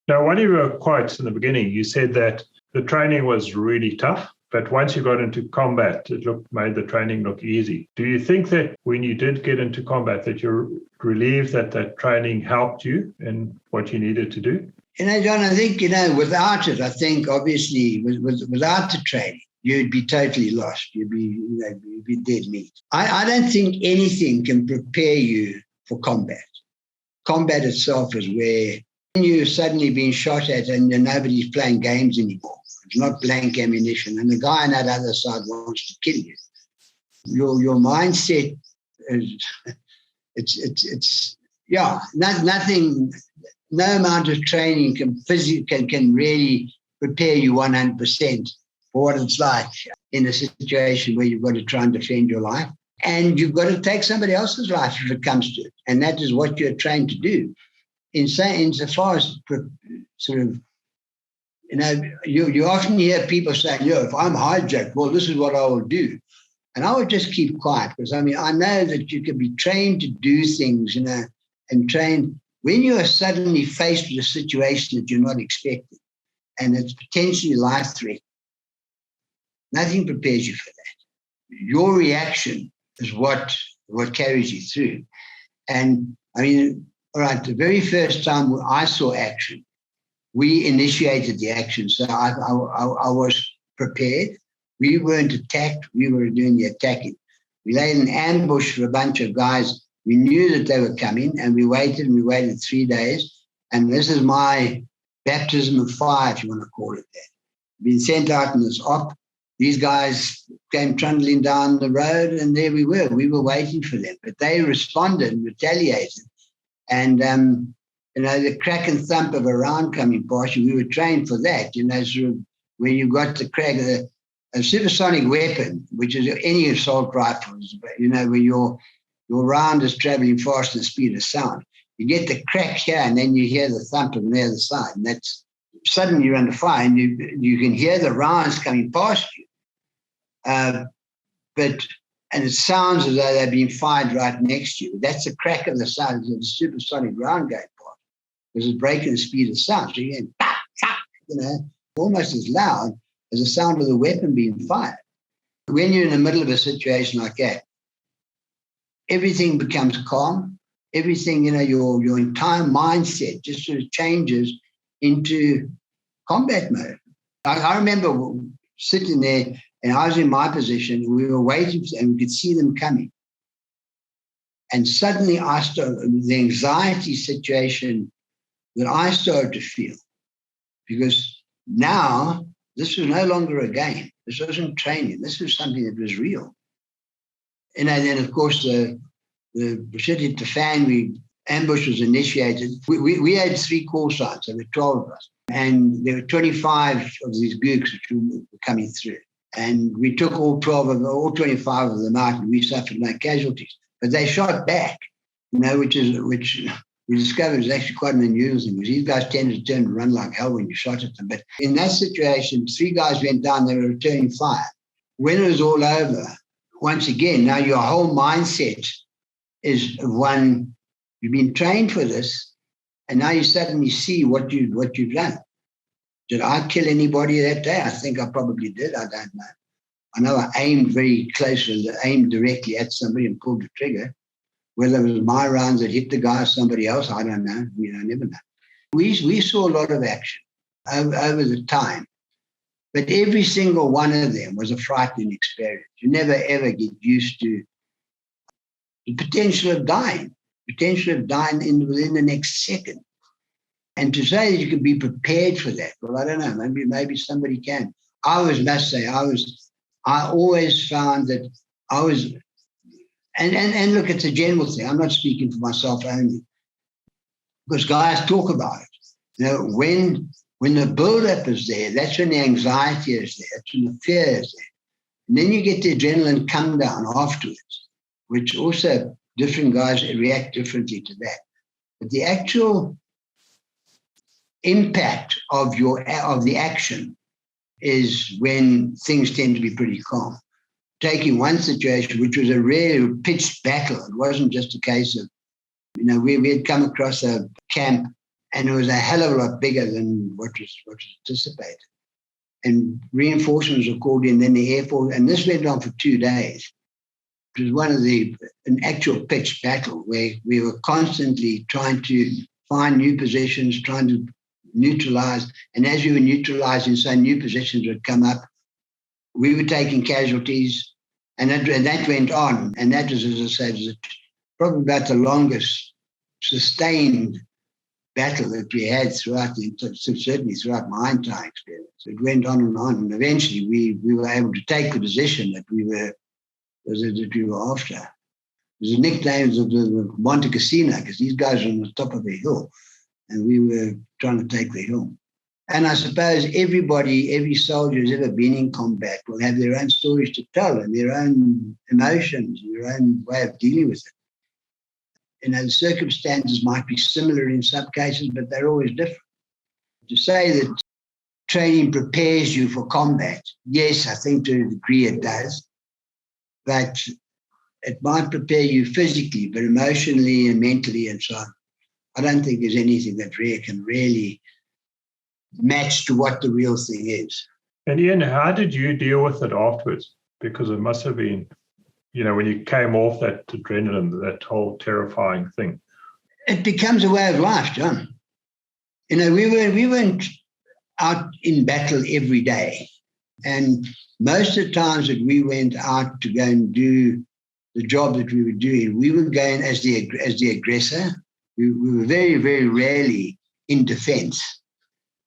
Now, one of your quotes in the beginning, you said that the training was really tough, but once you got into combat, made the training look easy. Do you think that when you did get into combat, that you're relieved that that training helped you in what you needed to do? John, I think, without it, I think obviously without the training, you'd be totally lost. You'd be dead meat. I don't think anything can prepare you for combat. Combat itself is where you're suddenly being shot at and nobody's playing games anymore. It's not blank ammunition, and the guy on that other side wants to kill you. Your mindset is nothing. No amount of training can really prepare you 100% for what it's like in a situation where you've got to try and defend your life, and you've got to take somebody else's life if it comes to it, and that is what you're trained to do. Insofar as sort of, you often hear people saying, if I'm hijacked, well, this is what I will do. And I would just keep quiet, because, I know that you can be trained to do things, and trained when you are suddenly faced with a situation that you're not expecting and it's potentially life-threatening. Nothing prepares you for that. Your reaction is what carries you through. And, all right, the very first time I saw action, we initiated the action. So I was prepared. We weren't attacked. We were doing the attacking. We laid an ambush for a bunch of guys. We knew that they were coming, and we waited 3 days. And this is my baptism of fire, if you want to call it that. Been sent out in this op. These guys came trundling down the road, and there we were. We were waiting for them. But they responded and retaliated. And, the crack and thump of a round coming past you, we were trained for that, sort of when you got the crack, a supersonic weapon, which is any assault rifle, where your round is traveling faster than the speed of sound. You get the crack here, and then you hear the thump on the other side. And that's suddenly you're under fire, and you can hear the rounds coming past you. And it sounds as though they're being fired right next to you. That's the crack of the sound of the supersonic round going past, because it's breaking the speed of sound. So you're getting, almost as loud as the sound of the weapon being fired. When you're in the middle of a situation like that, everything becomes calm. Everything, your entire mindset just sort of changes into combat mode. I remember sitting there, and I was in my position, and we were waiting, and we could see them coming. And suddenly the anxiety situation that I started to feel, because now this was no longer a game. This wasn't training. This was something that was real. And then, of course, the shit hit the fan. Ambush was initiated. We had 3 call signs. There were 12 of us. And there were 25 of these gooks which were coming through. And we took all 25 of them out, and we suffered no casualties. But they shot back, which we discovered is actually quite an unusual thing, because these guys tended to turn and run like hell when you shot at them. But in that situation, 3 guys went down, they were returning fire. When it was all over, once again, now your whole mindset is one, you've been trained for this, and now you suddenly see what you've done. Did I kill anybody that day? I think I probably did. I don't know. I know I aimed very closely, aimed directly at somebody and pulled the trigger. Whether it was my rounds that hit the guy or somebody else, I don't know. Never know. We saw a lot of action over the time, but every single one of them was a frightening experience. You never, ever get used to the potential of dying within the next second. And to say that you can be prepared for that, well, I don't know, maybe somebody can. I always found that I was, and look, it's a general thing. I'm not speaking for myself only, because guys talk about it. When the build-up is there, that's when the anxiety is there, that's when the fear is there. And then you get the adrenaline come down afterwards, which also different guys react differently to that. But the actual impact of the action is when things tend to be pretty calm. Taking one situation, which was a rare pitched battle, it wasn't just a case of, we had come across a camp, And it was a hell of a lot bigger than what was anticipated. And reinforcements were called in, then the Air Force, and this went on for 2 days. It was an actual pitched battle where we were constantly trying to find new positions, trying to neutralize. And as we were neutralizing, so new positions would come up. We were taking casualties, and that went on. And that was, as I said, probably about the longest sustained battle that we had certainly throughout my entire experience. It went on, and eventually we were able to take the position that we were after. There's a nickname of the Monte Cassino because these guys were on the top of a hill, and we were trying to take the hill. And I suppose every soldier who's ever been in combat will have their own stories to tell and their own emotions and their own way of dealing with it. The circumstances might be similar in some cases, but they're always different. To say that training prepares you for combat, yes, I think to a degree it does, but it might prepare you physically, but emotionally and mentally and so on. I don't think there's anything that can really match to what the real thing is. And Ian, how did you deal with it afterwards? Because it must have been, when you came off that adrenaline, that whole terrifying thing. It becomes a way of life, John. We weren't out in battle every day. And most of the times that we went out to go and do the job that we were doing, we were going as the aggressor. We were very, very rarely in defense.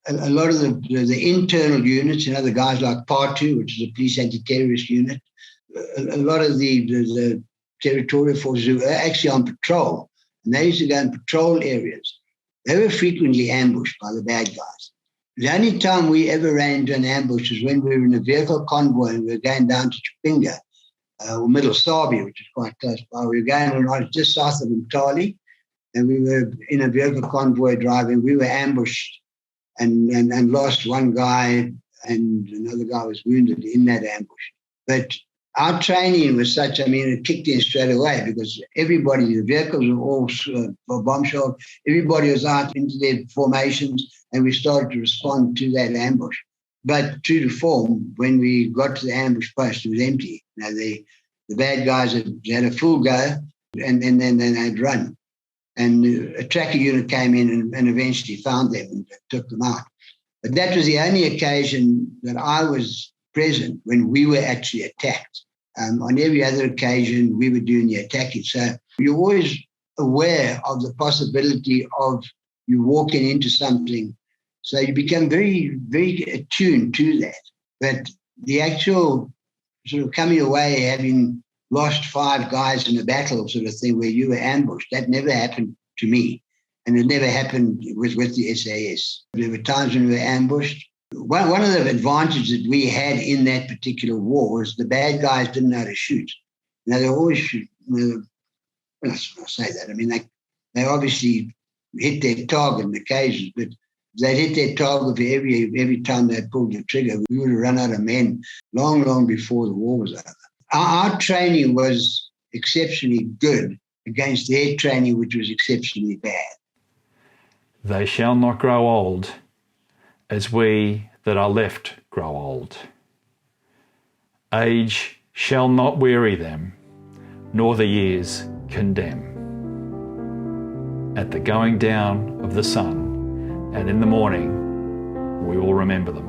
A lot of the internal units, the guys like Part 2, which is a police anti-terrorist unit, a lot of the territorial forces who were actually on patrol, and they used to go and patrol areas. They were frequently ambushed by the bad guys. The only time we ever ran into an ambush was when we were in a vehicle convoy and we were going down to Chipinga, or Middle Sabi, which is quite close by. We were going just south of Mtali, and we were in a vehicle convoy driving. We were ambushed and lost one guy, and another guy was wounded in that ambush. But our training was such, it kicked in straight away because everybody, the vehicles were all bomb shells. Everybody was out into their formations, and we started to respond to that ambush. But true to form, when we got to the ambush post, it was empty. The bad guys had a full go, and then they'd run. And a tracker unit came in and eventually found them and took them out. But that was the only occasion that I was present when we were actually attacked. On every other occasion, we were doing the attacking. So you're always aware of the possibility of you walking into something. So you become very, very attuned to that. But the actual sort of coming away having lost 5 guys in a battle sort of thing where you were ambushed, that never happened to me. And it never happened with the SAS. There were times when we were ambushed. One of the advantages that we had in that particular war was the bad guys didn't know how to shoot. They always shoot. I say that. They obviously hit their target on occasions, but if they'd hit their target every time they pulled the trigger, we would have run out of men long, long before the war was over. Our training was exceptionally good against their training, which was exceptionally bad. They shall not grow old as we that are left grow old. Age shall not weary them, nor the years condemn. At the going down of the sun and in the morning, we will remember them.